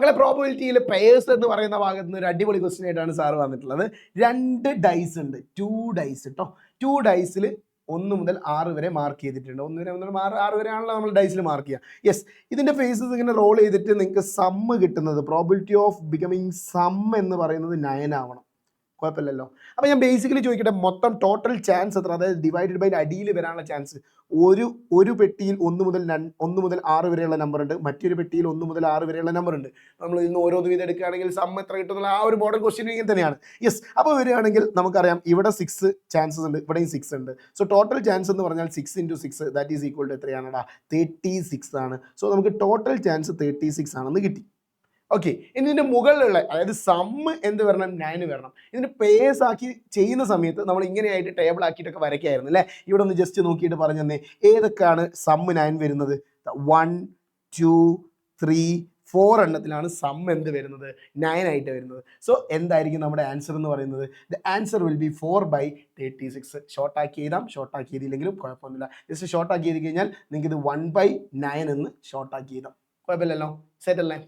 മക്കളെ പ്രോബബിലിറ്റിയിൽ പെയേഴ്സ് എന്ന് പറയുന്ന ഭാഗത്ത് നിന്ന് ഒരു അടിപൊളി ക്വസ്റ്റ്യൻ ആയിട്ടാണ് സാർ വന്നിട്ടുള്ളത്. 2 ഡൈസ് ഉണ്ട്, 2 ഡൈസ് കേട്ടോ. 2 ഡൈസിൽ 1 മുതൽ 6 വരെ മാർക്ക് ചെയ്തിട്ടുണ്ട്. 1 മുതൽ 6 വരെ ആണല്ലോ നമ്മൾ ഡൈസിൽ മാർക്ക് ചെയ്യുക. യെസ്, ഇതിൻ്റെ ഫേസസ് ഇങ്ങനെ റോൾ ചെയ്തിട്ട് നിങ്ങൾക്ക് സമ്മ് കിട്ടുന്നത്, പ്രോബിലിറ്റി ഓഫ് ബിക്കമിങ് സം എന്ന് പറയുന്നത് 9 ആവണം. കുഴപ്പമില്ലല്ലോ. അപ്പോൾ ഞാൻ ബേസിക്കലി ചോദിക്കട്ടെ, മൊത്തം ടോട്ടൽ ചാൻസ് എത്ര? അതായത് ഡിവൈഡഡ് ബൈ അടിയിൽ വരാനുള്ള ചാൻസ്. ഒരു പെട്ടിയിൽ 1 മുതൽ 6 വരെയുള്ള നമ്പർ ഉണ്ട്, മറ്റൊരു പെട്ടിയിൽ 1 മുതൽ 6 വരെയുള്ള നമ്പർ ഉണ്ട്. നമ്മൾ ഇന്ന് ഓരോ വീതം എടുക്കുകയാണെങ്കിൽ സം എത്ര കിട്ടുന്നുള്ള ആ ഒരു മോഡൽ ക്വസ്റ്റ്യൻ ഇങ്ങനെ തന്നെയാണ്. യെസ്, അപ്പോൾ വരികയാണെങ്കിൽ നമുക്കറിയാം ഇവിടെ 6 ചാൻസസ് ഉണ്ട്, ഇവിടെയും 6 ഉണ്ട്. സോ ടോട്ടൽ ചാൻസ് എന്ന് പറഞ്ഞാൽ 6 × 6 ദാറ്റ് ഈസ് ഈക്വൽ ടു എത്രയാണടാ? 36 ആണ്. സോ നമുക്ക് ടോട്ടൽ ചാൻസ് 36 ആണെന്ന് കിട്ടി. ഓക്കെ, ഇനി ഇതിൻ്റെ മുകളിലുള്ള, അതായത് സമ്മ് എന്ത് വരണം? 9 വരണം. ഇതിൻ്റെ പേഴ്സ് ആക്കി ചെയ്യുന്ന സമയത്ത് നമ്മൾ ഇങ്ങനെയായിട്ട് ടേബിൾ ആക്കിയിട്ടൊക്കെ വരയ്ക്കായിരുന്നു അല്ലേ? ഇവിടെ ഒന്ന് ജസ്റ്റ് നോക്കിയിട്ട് പറഞ്ഞു തന്നെ ഏതൊക്കെയാണ് സമ്മ് 9 വരുന്നത്? 1, 2, 3, 4 എണ്ണത്തിലാണ് സം എന്ത് വരുന്നത്? 9 ആയിട്ട് വരുന്നത്. സോ എന്തായിരിക്കും നമ്മുടെ ആൻസർ എന്ന് പറയുന്നത്? The answer will be 4/36. ഷോർട്ടാക്കി എഴുതാം, ഷോർട്ടാക്കി എഴുതിയില്ലെങ്കിലും കുഴപ്പമൊന്നുമില്ല. ജസ്റ്റ് ഷോർട്ടാക്കി എഴുതി കഴിഞ്ഞാൽ നിങ്ങൾക്ക് ഇത് 1/9 എന്ന് ഷോർട്ടാക്കി എഴുതാം. കുഴപ്പമില്ലല്ലോ, സെറ്റ് അല്ലേ?